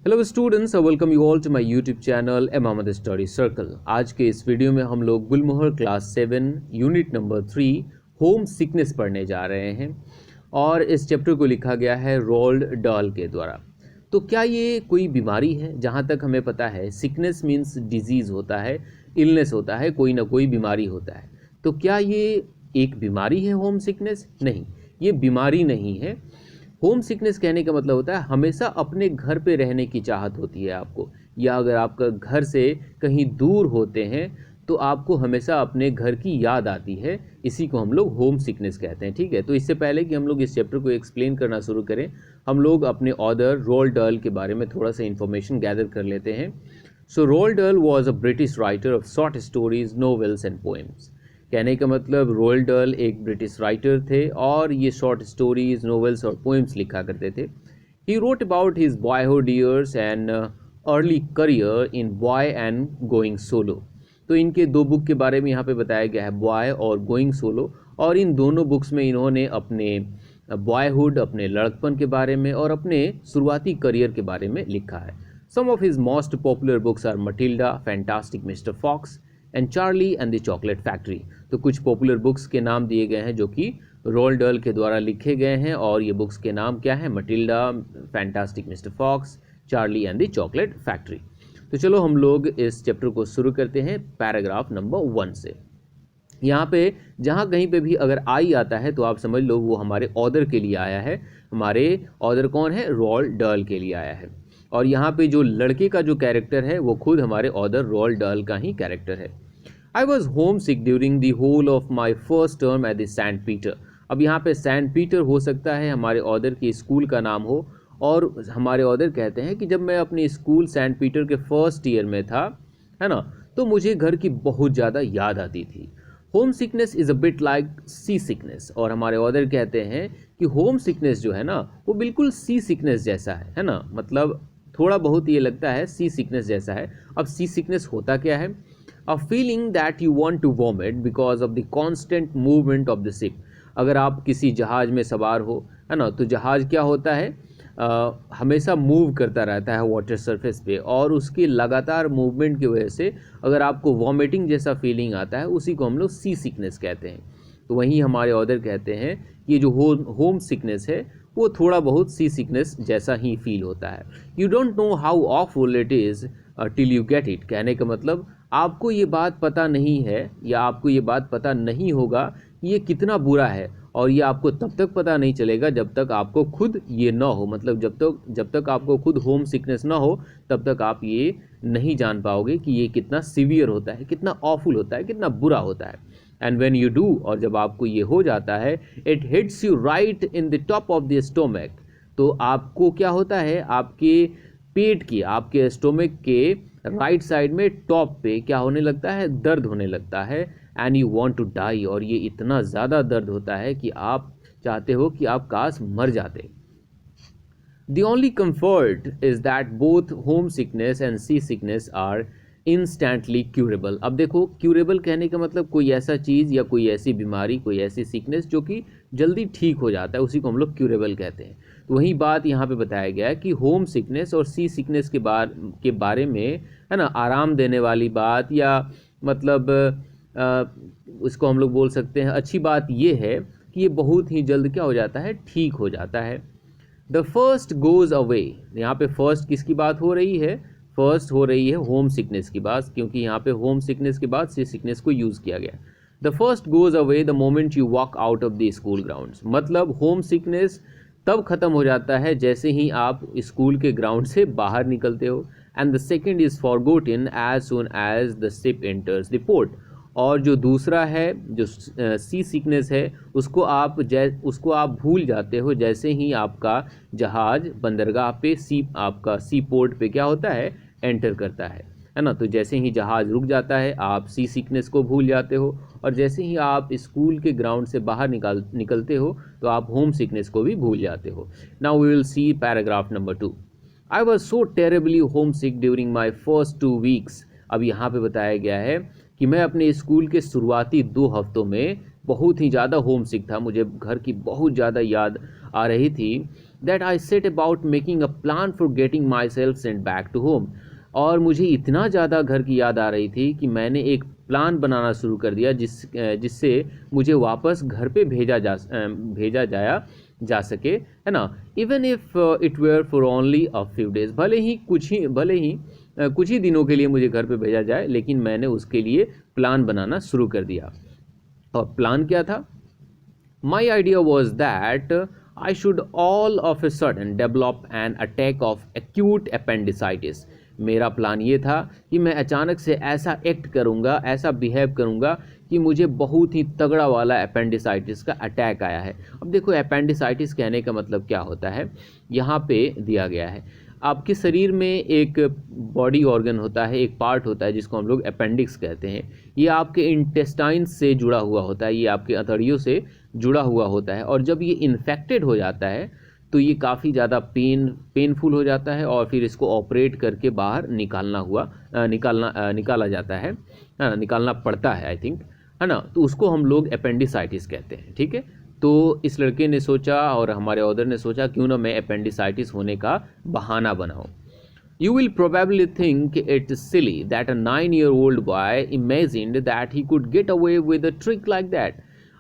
Hello students, welcome you all to my YouTube channel M Ahmad study circle. आज के इस video में हम लोग Gulmohar class 7 unit number 3 homesickness पढ़ने जा रहे हैं और इस चैप्टर को लिखा गया है रोल्ड डाल के द्वारा। तो क्या ये कोई बीमारी है? जहाँ तक हमें पता है सिकनेस मीन्स डिजीज़ होता है, इलनेस होता है, कोई ना कोई बीमारी होता है। तो क्या ये एक बीमारी है होम सिकनेस? नहीं, ये बीमारी नहीं है। होम सिकनेस कहने का मतलब होता है हमेशा अपने घर पे रहने की चाहत होती है आपको, या अगर आपका घर से कहीं दूर होते हैं तो आपको हमेशा अपने घर की याद आती है। इसी को हम लोग होम सिकनेस कहते हैं। ठीक है, तो इससे पहले कि हम लोग इस चैप्टर को एक्सप्लेन करना शुरू करें, हम लोग अपने ऑथर रोल्ड डाल के बारे में थोड़ा सा इन्फॉर्मेशन गैदर कर लेते हैं। सो रोल्ड डाल was a British writer of short stories, novels and poems. कहने का मतलब रोल्ड डाल एक ब्रिटिश राइटर थे और ये शॉर्ट स्टोरीज, नोवेल्स और पोएम्स लिखा करते थे। He wrote about his boyhood years and early career in boy and going solo. तो इनके दो बुक के बारे में यहाँ पे बताया गया है, बॉय और गोइंग सोलो, और इन दोनों बुक्स में इन्होंने अपने बॉयहुड, अपने लड़कपन के बारे में और अपने शुरुआती करियर के बारे में लिखा है। Some of his most popular books are Matilda, fantastic Mister Fox and Charlie and the chocolate factory. तो कुछ पॉपुलर बुक्स के नाम दिए गए हैं जो कि रोल्ड डाल के द्वारा लिखे गए हैं, और ये बुक्स के नाम क्या है? Matilda, fantastic Mister Fox, Charlie and the chocolate factory. तो चलो हम लोग इस चैप्टर को शुरू करते हैं पैराग्राफ नंबर 1 से। यहाँ पे जहाँ कहीं पे भी अगर आई आता है तो आप समझ लो वो हमारे ऑथर के लिए आया है। हमारे ऑथर कौन है? रोल्ड डाल के लिए आया है। और यहाँ पे जो लड़के का जो कैरेक्टर है वो खुद हमारे ऑथर रोल्ड डाल का ही कैरेक्टर है। I was homesick during the whole of my first term at the Saint Peter. अब यहाँ पे सेंट पीटर हो सकता है हमारे ऑथर की स्कूल का नाम हो, और हमारे ऑथर कहते हैं कि जब मैं अपने स्कूल सेंट पीटर के फर्स्ट ईयर में था, है ना, तो मुझे घर की बहुत ज़्यादा याद आती थी। Homesickness is a bit like seasickness. और हमारे ऑथर कहते हैं कि होम सिकनेस जो है ना वो बिल्कुल सी सिकनेस जैसा है ना, मतलब थोड़ा बहुत ये लगता है सी सिकनेस जैसा है। अब सी सिकनेस होता क्या है? A feeling that you want to vomit because of the constant movement of the ship. अगर आप किसी जहाज़ में सवार हो, है ना, तो जहाज़ क्या होता है? हमेशा मूव करता रहता है वाटर सरफेस पे, और उसकी लगातार मूवमेंट की वजह से अगर आपको वॉमिटिंग जैसा फीलिंग आता है, उसी को हम लोग सी सिकनेस कहते हैं। तो वहीं हमारे ऑथर कहते हैं कि ये जो होम सिकनेस है वो थोड़ा बहुत सी सिकनेस जैसा ही फील होता है। You don't know how awful it is till you get it. कहने का मतलब आपको ये बात पता नहीं है, या आपको ये बात पता नहीं होगा कि ये कितना बुरा है, और ये आपको तब तक पता नहीं चलेगा जब तक आपको खुद ये ना हो। मतलब जब तक आपको खुद होम सिकनेस ना हो तब तक आप ये नहीं जान पाओगे कि ये कितना सीवियर होता है, कितना ऑफुल होता है, कितना बुरा होता है। एंड व्हेन यू डू, और जब आपको ये हो जाता है, it hits you right in the top of the stomach. तो आपको क्या होता है? आपके पेट की, आपके स्टोमक के राइट साइड में टॉप पे क्या होने लगता है? दर्द होने लगता है। And you want to die. और ये इतना ज़्यादा दर्द होता है कि आप चाहते हो कि आप काश मर जाते। The only comfort is that both home sickness and sea sickness are instantly curable। अब देखो, क्यूरेबल कहने का मतलब कोई ऐसा चीज़ या कोई ऐसी बीमारी, कोई ऐसी सिकनेस जो कि जल्दी ठीक हो जाता है, उसी को हम लोग क्यूरेबल कहते हैं। तो वही बात यहाँ पे बताया गया है कि होम सिकनेस और सी सिकनेस के बारे में, है ना, आराम देने वाली बात, या मतलब उसको हम लोग बोल सकते हैं अच्छी बात ये है कि ये बहुत ही जल्द क्या हो जाता है? ठीक हो जाता है। The first goes away. यहाँ पे फर्स्ट किसकी बात हो रही है? फर्स्ट हो रही है होम सिकनेस की बात, क्योंकि यहाँ पे होम सिकनेस के बाद सी सिकनेस को यूज़ किया गया। The first goes away the moment you walk out of the school grounds. मतलब होम सिकनेस तब ख़त्म हो जाता है जैसे ही आप स्कूल के ग्राउंड से बाहर निकलते हो। And the second is forgotten as soon as the ship enters the port. और जो दूसरा है, जो सी सिकनेस है, उसको आप भूल जाते हो जैसे ही आपका जहाज़ बंदरगाह पे आपका सी पोर्ट पे क्या होता है? एंटर करता है ना। तो जैसे ही जहाज़ रुक जाता है आप सी सिकनेस को भूल जाते हो, और जैसे ही आप स्कूल के ग्राउंड से बाहर निकलते हो तो आप होम सिकनेस को भी भूल जाते हो। Now we will see paragraph number 2। I was so terribly homesick during my first 2 weeks. अब यहाँ पे बताया गया है कि मैं अपने स्कूल के शुरुआती 2 हफ्तों में बहुत ही ज़्यादा होम सिक था, मुझे घर की बहुत ज़्यादा याद आ रही थी। that I set about making a plan for getting myself sent back to home. और मुझे इतना ज़्यादा घर की याद आ रही थी कि मैंने एक प्लान बनाना शुरू कर दिया जिससे मुझे वापस घर पे भेजा जा सके, है ना। Even if it were for only a few days, भले ही कुछ ही दिनों के लिए मुझे घर पे भेजा जाए, लेकिन मैंने उसके लिए प्लान बनाना शुरू कर दिया। और प्लान क्या था? My idea was that I should all of a sudden develop an attack of acute appendicitis. मेरा प्लान ये था कि मैं अचानक से ऐसा एक्ट करूँगा, ऐसा बिहेव करूँगा कि मुझे बहुत ही तगड़ा वाला अपेंडिसाइटिस का अटैक आया है। अब देखो, अपेंडिसाइटिस कहने का मतलब क्या होता है, यहाँ पे दिया गया है। आपके शरीर में एक बॉडी ऑर्गन होता है, एक पार्ट होता है जिसको हम लोग अपेंडिक्स कहते हैं। ये आपके इंटेस्टाइन्स से जुड़ा हुआ होता है, ये आपके अतड़ियों से जुड़ा हुआ होता है। और जब ये इन्फेक्टेड हो जाता है तो ये काफ़ी ज़्यादा पेनफुल हो जाता है और फिर इसको ऑपरेट करके बाहर निकाला जाता है, निकालना पड़ता है, आई थिंक, है ना। तो उसको हम लोग अपेंडिसाइटिस कहते हैं, ठीक है। तो इस लड़के ने सोचा और हमारे ऑथर ने सोचा क्यों ना मैं अपेंडिसाइटिस होने का बहाना बनाऊं। You will probably think it's silly that a 9-year-old boy imagined that he could get away with a trick like that.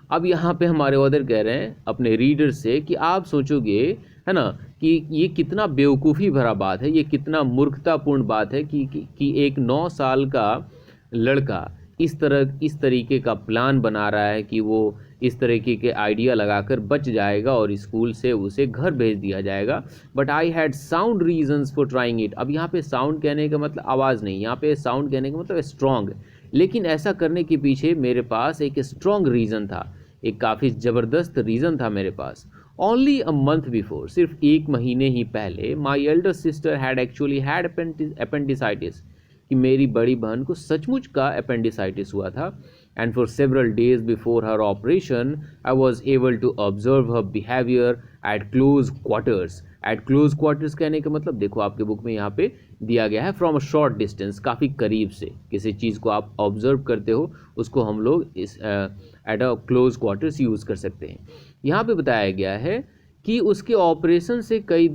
अब यहाँ पे हमारे ऑथर कह रहे हैं अपने रीडर से कि आप सोचोगे, है ना, कि ये कितना बेवकूफ़ी भरा बात है, ये कितना मूर्खतापूर्ण बात है कि एक 9 साल का लड़का इस तरीके का प्लान बना रहा है कि वो इस तरीके के आइडिया लगाकर बच जाएगा और स्कूल से उसे घर भेज दिया जाएगा। But I had sound reasons for trying it. अब यहाँ पे साउंड कहने का मतलब आवाज़ नहीं, यहाँ पे साउंड कहने का मतलब स्ट्रॉन्ग। लेकिन ऐसा करने के पीछे मेरे पास एक स्ट्रॉन्ग रीज़न था, एक काफ़ी ज़बरदस्त रीज़न था मेरे पास। ओनली अ मंथ बिफोर, सिर्फ 1 महीने ही पहले, my elder sister had actually had appendicitis, कि मेरी बड़ी बहन को सचमुच का अपेंडिसाइटिस हुआ था। And for several days before her operation I was able to observe her behaviour at close quarters. At close quarters कहने का मतलब देखो आपके बुक में यहाँ पे दिया गया है फ्रॉम अ शॉर्ट डिस्टेंस, काफ़ी करीब से किसी चीज़ को आप ऑब्जर्व करते हो, उसको हम लोग इस at a close quarters use कर सकते हैं। यहाँ पे बताया गया है कि उसके ऑपरेशन से कई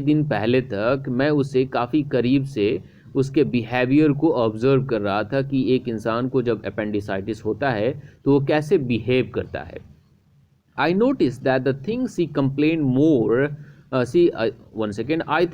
दिन पहले तक मैं उसे काफ़ी करीब से उसके बिहेवियर को ऑब्जर्व कर रहा था कि एक इंसान को जब अपेंडिसाइटिस होता है तो वो कैसे बिहेव करता है। I noticed that the things he complained more, one second, I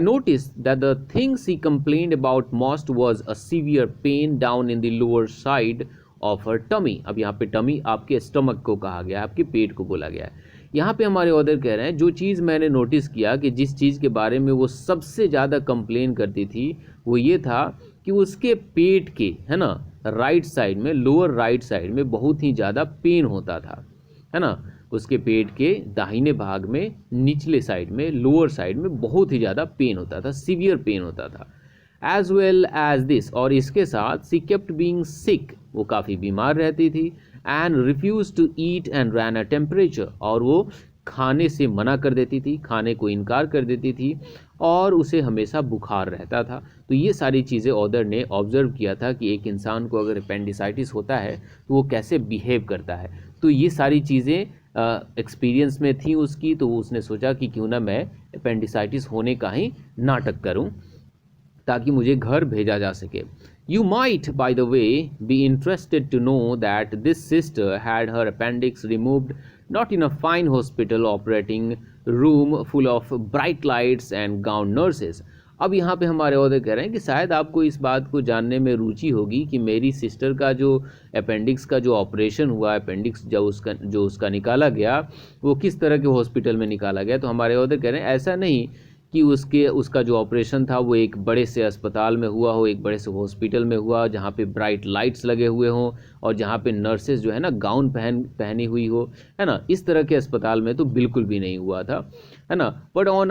noticed that the things he complained about most was a severe pain down in the lower side of her tummy. अब यहाँ पे tummy आपके stomach को कहा गया है, आपके पेट को बोला गया है। यहाँ पे हमारे ऑथर कह रहे हैं जो चीज़ मैंने नोटिस किया कि जिस चीज़ के बारे में वो सबसे ज़्यादा कंप्लेन करती थी वो ये था कि उसके पेट के, है ना, राइट साइड में, लोअर राइट साइड में बहुत ही ज़्यादा पेन होता था, है ना। उसके पेट के दाहिने भाग में, निचले साइड में, लोअर साइड में बहुत ही ज़्यादा पेन होता था, सीवियर पेन होता था। एज वेल एज दिस, और इसके साथ सी केप्ट बीइंग सिक, वो काफ़ी बीमार रहती थी। And refuse to eat and ran a temperature, और वो खाने से मना कर देती थी, खाने को इनकार कर देती थी, और उसे हमेशा बुखार रहता था। तो ये सारी चीज़ें ऑथर ने ऑब्जर्व किया था कि एक इंसान को अगर अपेंडिसाइटिस होता है तो वो कैसे बिहेव करता है। तो ये सारी चीज़ें एक्सपीरियंस में थी उसकी, तो उसने सोचा कि क्यों ना मैं अपेंडिसाइटिस होने का ही नाटक करूं ताकि मुझे घर भेजा जा सके। You might, by the way, be interested to know that this sister had her appendix removed not in a fine hospital operating room full of bright lights and gowned nurses. अब यहाँ पे हमारे ऑथर कह रहे हैं कि शायद आपको इस बात को जानने में रुचि होगी कि मेरी सिस्टर का जो अपेंडिक्स का जो ऑपरेशन हुआ, अपेंडिक्स जो उसका निकाला गया, वो किस तरह के हॉस्पिटल में निकाला गया। तो हमारे ऑथर कह रहे हैं ऐसा नहीं कि उसका जो ऑपरेशन था वो एक बड़े से अस्पताल में हुआ हो, एक बड़े से हॉस्पिटल में हुआ जहाँ पे ब्राइट लाइट्स लगे हुए हों और जहाँ पे नर्सेज जो है ना गाउन पहनी हुई हो, है ना। इस तरह के अस्पताल में तो बिल्कुल भी नहीं हुआ था, है ना। But on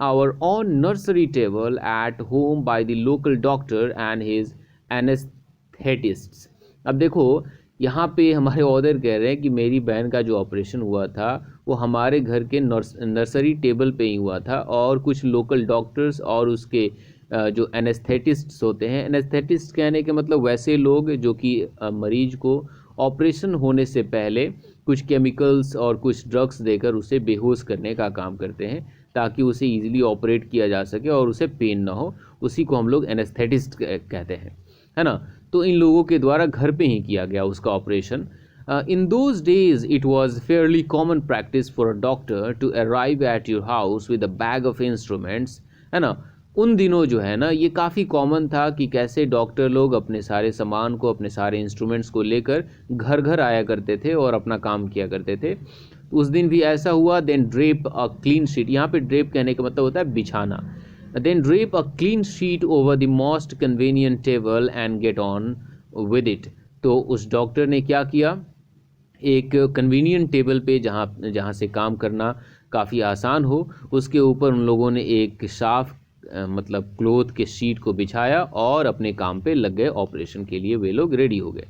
our on nursery table at home by the local doctor and his anaesthetists. अब देखो यहाँ पे हमारे ऑथर कह रहे हैं कि मेरी बहन का जो ऑपरेशन हुआ था वो हमारे घर के नर्सरी टेबल पे ही हुआ था, और कुछ लोकल डॉक्टर्स और उसके जो एनेस्थेटिस्ट्स होते हैं, एनेस्थेटिस्ट कहने के मतलब वैसे लोग जो कि मरीज को ऑपरेशन होने से पहले कुछ केमिकल्स और कुछ ड्रग्स देकर उसे बेहोश करने का काम करते हैं ताकि उसे ईजिली ऑपरेट किया जा सके और उसे पेन ना हो। उसी को हम लोग एनेस्थेटिस्ट कहते हैं, है ना। तो इन लोगों के द्वारा घर पे ही किया गया उसका operation. In those days, it was fairly common practice for a doctor to arrive at your house with a bag of instruments, है ना। उन दिनों जो है ना ये काफ़ी कॉमन था कि कैसे डॉक्टर लोग अपने सारे सामान को, अपने सारे इंस्ट्रूमेंट्स को लेकर घर घर आया करते थे और अपना काम किया करते थे। उस दिन भी ऐसा हुआ। Then drape a clean sheet, यहाँ पे ड्रेप कहने का मतलब होता है बिछाना। Then drape a clean sheet over the most convenient table and get on with it. तो उस डॉक्टर ने क्या किया, एक कन्वीनियंट टेबल पे जहाँ से काम करना काफ़ी आसान हो, उसके ऊपर उन लोगों ने एक साफ मतलब क्लोथ के शीट को बिछाया और अपने काम पे लग गए। ऑपरेशन के लिए वे लोग रेडी हो गए।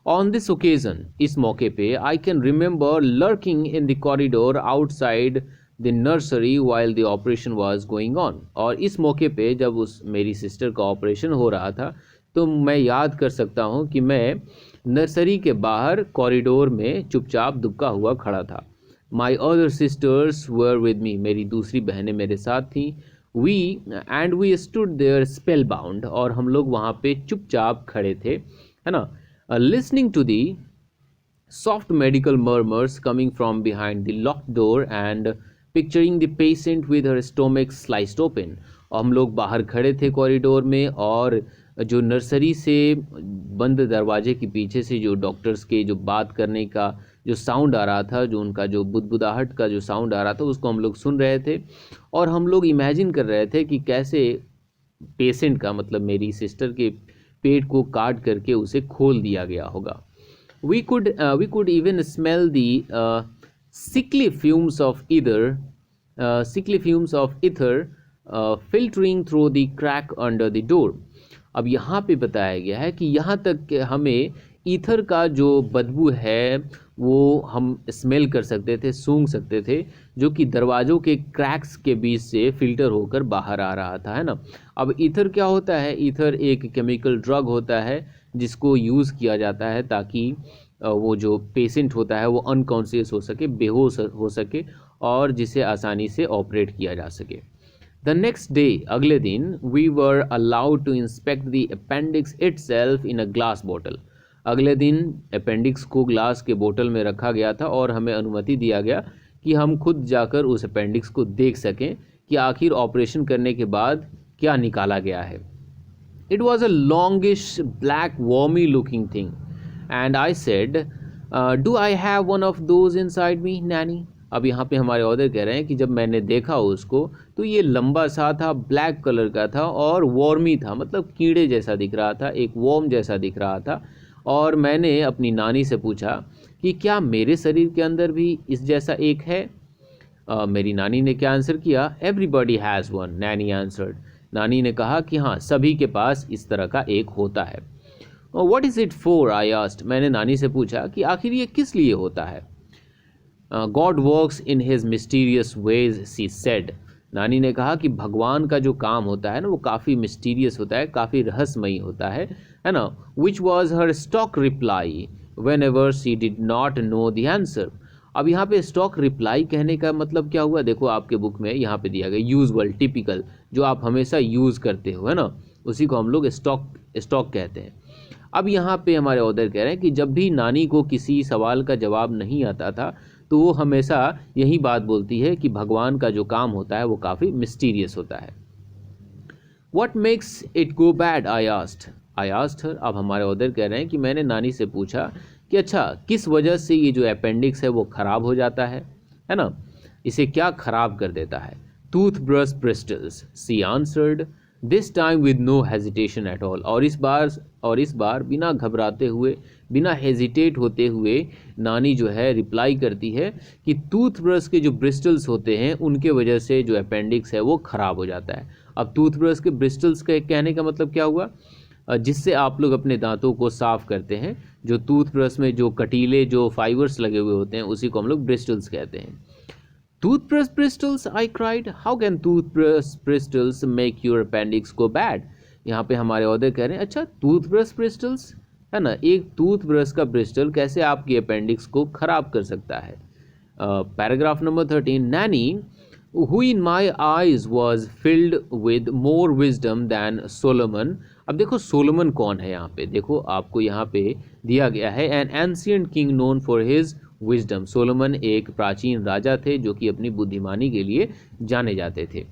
ऑन दिस ओकेज़न, इस मौके पे, I can remember lurking in the corridor outside the nursery while the operation was going on. और इस मौके पे जब उस मेरी सिस्टर का ऑपरेशन हो रहा था तो मैं याद कर सकता हूँ कि मैं नर्सरी के बाहर कॉरिडोर में चुपचाप दुबका हुआ खड़ा था। My other sisters were with me, मेरी दूसरी बहनें मेरे साथ थीं। We stood there spellbound, और हम लोग वहाँ पे चुपचाप खड़े थे, है ना। Listening to the soft medical murmurs coming from behind the locked door and picturing the patient with her stomach sliced open. और हम लोग बाहर खड़े थे कॉरिडोर में, और जो नर्सरी से बंद दरवाजे के पीछे से जो डॉक्टर्स के जो बात करने का जो साउंड आ रहा था, जो उनका जो बुदबुदाहट का जो साउंड आ रहा था, उसको हम लोग सुन रहे थे। और हम लोग इमेजिन कर रहे थे कि कैसे पेशेंट का, मतलब मेरी सिस्टर के पेट को काट करके उसे खोल दिया गया होगा। We could even smell the sickly fumes of ether filtering through the crack under the door। अब यहाँ पे बताया गया है कि यहाँ तक कि हमें ईथर का जो बदबू है वो हम स्मेल कर सकते थे, सूंघ सकते थे, जो कि दरवाज़ों के क्रैक्स के बीच से फिल्टर होकर बाहर आ रहा था, है ना। अब ईथर क्या होता है? ईथर एक केमिकल ड्रग होता है जिसको यूज़ किया जाता है ताकि वो जो पेशेंट होता है वो अनकॉन्शियस हो सके, बेहोश हो सके, और जिसे आसानी से ऑपरेट किया जा सके। द नेक्स्ट डे, अगले दिन, we were allowed to inspect the appendix itself in a glass bottle. अगले दिन अपेंडिक्स को ग्लास के बोतल में रखा गया था और हमें अनुमति दिया गया कि हम खुद जाकर उस अपेंडिक्स को देख सकें कि आखिर ऑपरेशन करने के बाद क्या निकाला गया है। It was a longish black wormy looking thing and I said, do I have one of those inside me Nanny. अब यहाँ पे हमारे ऑथर कह रहे हैं कि जब मैंने देखा उसको तो ये लंबा सा था, ब्लैक कलर का था और वॉर्मी था, मतलब कीड़े जैसा दिख रहा था, एक वॉर्म जैसा दिख रहा था। और मैंने अपनी नानी से पूछा कि क्या मेरे शरीर के अंदर भी इस जैसा एक है? मेरी नानी ने क्या आंसर किया? Everybody has one, Naini answered. नानी ने कहा कि हाँ, सभी के पास इस तरह का एक होता है। What is it for? I asked. मैंने नानी से पूछा कि आखिर ये किस लिए होता है। God works in his mysterious ways, she said. नानी ने कहा कि भगवान का जो काम होता है ना वो काफ़ी मिस्टीरियस होता है, काफ़ी रहस्यमयी होता है ना। Which was her stock reply when ever see did not know the answer. अब यहाँ पे स्टॉक रिप्लाई कहने का मतलब क्या हुआ? देखो आपके बुक में यहाँ पे दिया गया यूजुअल, टिपिकल, जो आप हमेशा यूज़ करते हो, है ना, उसी को हम लोग स्टॉक कहते हैं। अब यहाँ पे हमारे ऑथर कह रहे हैं कि जब भी नानी को किसी सवाल का जवाब नहीं आता था तो वो हमेशा यही बात बोलती है कि भगवान का जो काम होता है वो काफ़ी मिस्टीरियस होता है। What makes it go bad? I asked her। अब हमारे ऑथर कह रहे हैं कि मैंने नानी से पूछा कि अच्छा, किस वजह से ये जो अपेंडिक्स है वो ख़राब हो जाता है ना, इसे क्या ख़राब कर देता है? Toothbrush bristles, she answered, this time with no hesitation at all. और इस बार बिना घबराते हुए, बिना हेजिटेट होते हुए नानी जो है रिप्लाई करती है कि टूथब्रश के जो ब्रिस्टल्स होते हैं उनके वजह से जो अपेंडिक्स है वो ख़राब हो जाता है। अब टूथब्रश के ब्रिस्टल्स का कहने का मतलब क्या हुआ? जिससे आप लोग अपने दांतों को साफ़ करते हैं, जो टूथब्रश में जो कटीले जो फाइबर्स लगे हुए होते हैं उसी को हम लोग ब्रिस्टल्स कहते हैं। Toothbrush bristles, I cried. How can toothbrush bristles make your appendix go bad? यहाँ पे हमारे ऑथर कह रहे हैं अच्छा, टूथब्रश ब्रिस्टल्स है ना, एक टूथब्रश का ब्रिस्टल कैसे आपकी अपेंडिक्स को खराब कर सकता है। Paragraph number 13, Naini who in my eyes was filled with more wisdom than Solomon। अब देखो सोलोमन कौन है यहाँ पे, देखो आपको यहाँ पे दिया गया है an ancient king known for his wisdom। Solomon एक प्राचीन राजा थे जो कि अपनी बुद्धिमानी के लिए जाने जाते थे।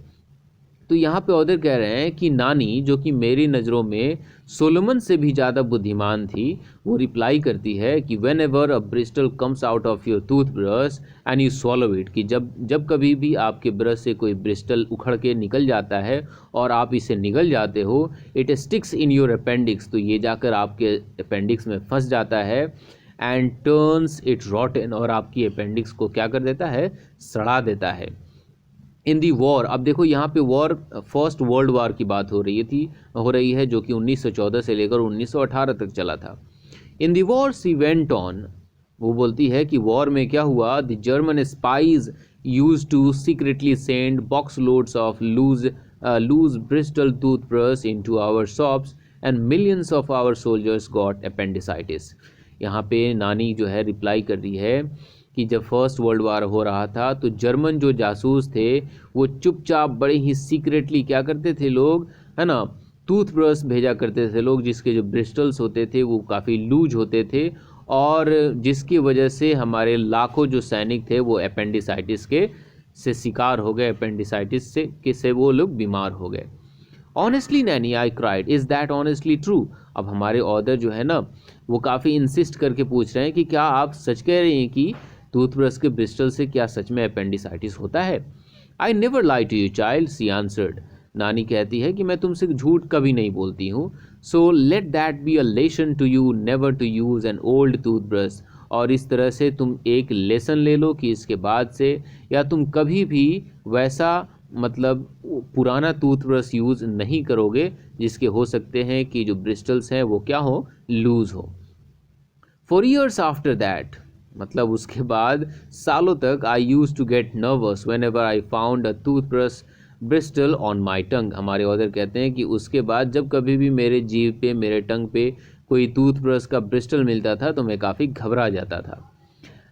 तो यहाँ पे ऑथर कह रहे हैं कि नानी जो कि मेरी नज़रों में सोलोमन से भी ज़्यादा बुद्धिमान थी, वो रिप्लाई करती है कि when ever a Bristol comes out of your tooth brush and you swallow it, कि जब कभी भी आपके ब्रश से कोई ब्रिस्टल उखड़ के निकल जाता है और आप इसे निगल जाते हो, it sticks in your appendix, तो ये जाकर आपके अपेंडिक्स में फंस जाता है एंड टर्न्स इट रॉटन, और आपकी अपेंडिक्स को क्या कर देता है, सड़ा देता है। इन दी वॉर, अब देखो यहाँ पे वॉर फर्स्ट वर्ल्ड वार की बात हो रही है जो कि 1914 से लेकर 1918 तक चला था। In the war she went on, वो बोलती है कि वॉर में क्या हुआ, the German spies used to secretly send box loads of loose bristle toothbrush into our shops and millions of our soldiers got appendicitis. यहाँ पे नानी जो है रिप्लाई कर रही है कि जब फर्स्ट वर्ल्ड वार हो रहा था तो जर्मन जो जासूस थे वो चुपचाप बड़े ही सीक्रेटली क्या करते थे लोग, है ना, टूथब्रश भेजा करते थे लोग जिसके जो ब्रिस्टल्स होते थे वो काफ़ी लूज होते थे, और जिसकी वजह से हमारे लाखों जो सैनिक थे वो अपेंडिसाइटिस के से शिकार हो गए, अपेंडिसाइटिस से वो लोग बीमार हो गए। Honestly Naini I cried, is that honestly true. अब हमारे ऑथर जो है ना वो काफ़ी इंसिस्ट करके पूछ रहे हैं कि क्या आप सच कह रहे हैं कि टूथब्रश के ब्रिस्टल से क्या सच में अपेंडिसाइटिस होता है। I never lie to you child, she answered. नानी कहती है कि मैं तुमसे झूठ कभी नहीं बोलती हूँ। So let that be a lesson to you never to use an old toothbrush, और इस तरह से तुम एक लेसन ले लो कि इसके बाद से या तुम कभी भी वैसा मतलब पुराना टूथब्रश यूज़ नहीं करोगे जिसके हो सकते हैं कि जो ब्रिस्टल्स हैं वो क्या हो, लूज़ हो। फॉर ईयर्स आफ्टर दैट, मतलब उसके बाद सालों तक, I used to get nervous whenever I found a toothbrush bristle on my tongue. हमारे ऑथर कहते हैं कि उसके बाद जब कभी भी मेरे जीभ पे, मेरे टंग पे कोई टूथब्रश का ब्रिस्टल मिलता था तो मैं काफ़ी घबरा जाता था।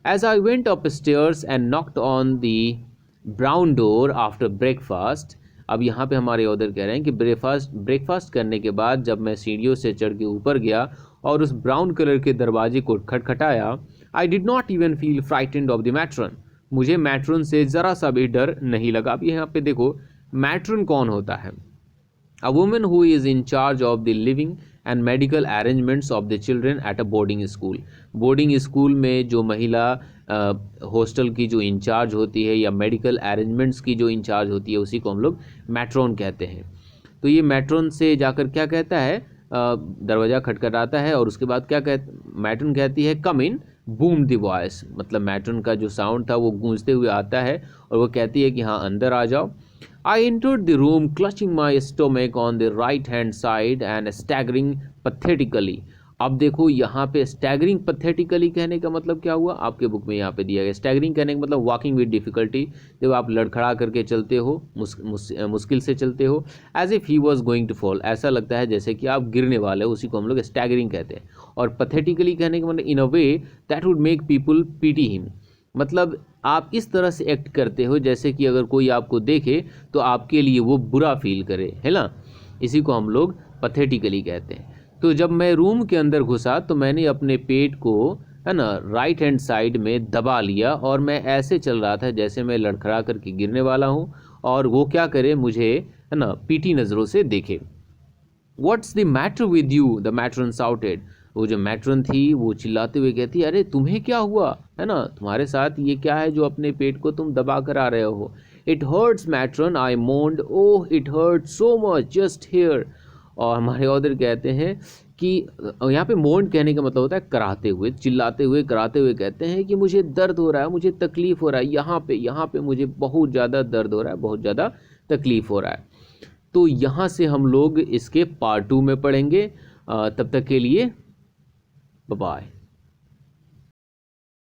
As I went upstairs and knocked on the brown door after breakfast. अब यहाँ पे हमारे ऑथर कह रहे हैं कि ब्रेकफास्ट करने के बाद जब मैं सीढ़ियों से चढ़ के ऊपर गया और उस ब्राउन कलर के दरवाजे को खटखटाया, I did not even feel frightened of the matron, मुझे मैट्रन से ज़रा सा भी डर नहीं लगा। अब यहाँ पे देखो मैट्रन कौन होता है, a woman who is in charge of the living and medical arrangements of the children at a boarding school. Boarding school में जो महिला हॉस्टल की जो इंचार्ज होती है या मेडिकल अरेंजमेंट्स की जो इंचार्ज होती है उसी को हम लोग मैट्रॉन कहते हैं। तो ये मैट्रॉन से जाकर क्या कहता है, दरवाज़ा खटखटाता है और उसके बाद क्या मैट्रॉन कहती है कम इन, बूम द वॉइस, मतलब मैट्रॉन का जो साउंड था वो गूंजते हुए आता है और वो कहती है कि हाँ अंदर आ जाओ। I entered the room clutching my stomach on the right hand side and staggering pathetically. अब देखो यहाँ पे स्टैगरिंग पैथेटिकली कहने का मतलब क्या हुआ, आपके बुक में यहाँ पे दिया गया। स्टैगरिंग कहने का मतलब वॉकिंग विद डिफिकल्टी, जब आप लड़खड़ा करके चलते हो, मुश्किल से चलते हो। As if he was going to fall, ऐसा लगता है जैसे कि आप गिरने वाले हो, उसी को हम लोग स्टैगरिंग कहते हैं। और पैथेटिकली कहने का मतलब in a way that would make people pity him, मतलब आप इस तरह से एक्ट करते हो जैसे कि अगर कोई आपको देखे तो आपके लिए वो बुरा फील करे, है ना, इसी को हम लोग पैथेटिकली कहते हैं। तो जब मैं रूम के अंदर घुसा तो मैंने अपने पेट को, है ना, राइट हैंड साइड में दबा लिया और मैं ऐसे चल रहा था जैसे मैं लड़खड़ा करके गिरने वाला हूँ और वो क्या करे, मुझे, है ना, पीटी नज़रों से देखे। What's the matter with you, the matron shouted. वो जो मैट्रन थी वो चिल्लाते हुए कहती, अरे तुम्हें क्या हुआ, है ना, तुम्हारे साथ ये क्या है जो अपने पेट को तुम दबा कर आ रहे हो। It hurts matron, I moaned, oh it hurt so much just here. और हमारे ऑथर कहते हैं कि यहाँ पे मोन्ड कहने का मतलब होता है कराहते हुए, चिल्लाते हुए, कराहते हुए कहते हैं कि मुझे दर्द हो रहा है, मुझे तकलीफ़ हो रहा है, यहाँ पे मुझे बहुत ज़्यादा दर्द हो रहा है, बहुत ज़्यादा तकलीफ़ हो रहा है। तो यहाँ से हम लोग इसके पार्ट 2 में पढ़ेंगे। तब तक के लिए बाय बाय।